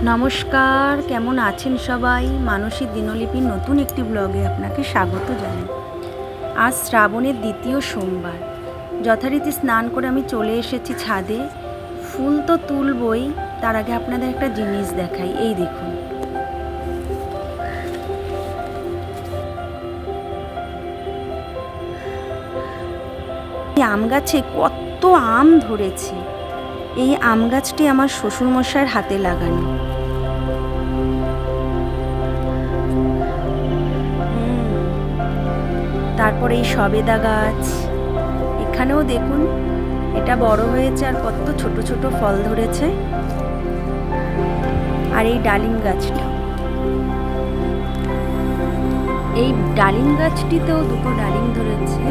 নমস্কার, কেমন আছেন সবাই? মানসী দিনলিপির নতুন একটি ব্লগে আপনাকে স্বাগত জানাই। আজ শ্রাবণের দ্বিতীয় সোমবার। যথারীতি স্নান করে আমি চলে এসেছি ছাদে। ফুল তো তুলবই, তার আগে আপনাদের একটা জিনিস দেখাই। এই দেখুন, আম গাছে কত আম ধরেছে। এই আম গাছটি আমার শ্বশুরমশাইয়ের হাতে লাগানো। তারপরে এই সবেদা গাছ, এখানেও দেখুন এটা বড় হয়েছে আর কত ছোট ছোট ফল ধরেছে। আর এই ডালিম গাছটা, এই ডালিম গাছটিতেও দুটো ডালিম ধরেছে।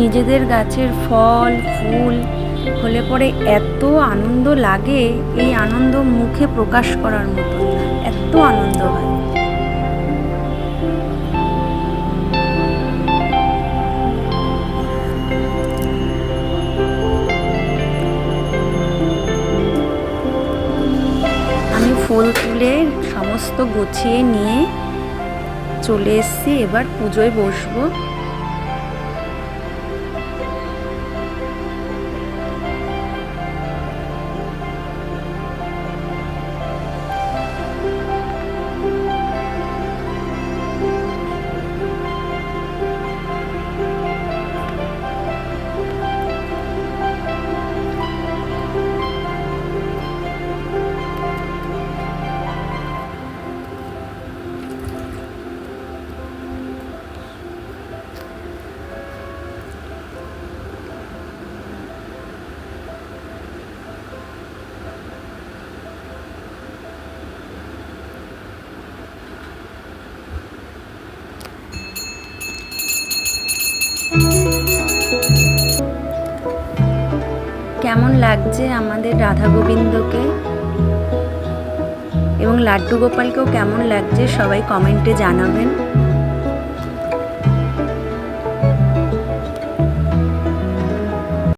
নিজেদের গাছের ফল ফুল হলে পরে এত আনন্দ লাগে, এই আনন্দ মুখে প্রকাশ করার মতো না, এত আনন্দ হয়। আমি ফুল তুলে সমস্ত গুছিয়ে নিয়ে চলে এসেছি, এবার পুজোয় বসবো। কেমন লাগছে আমাদের রাধা গোবিন্দকে এবং লাড্ডু গোপালকেও কেমন লাগছে সবাই কমেন্টে জানাবেন।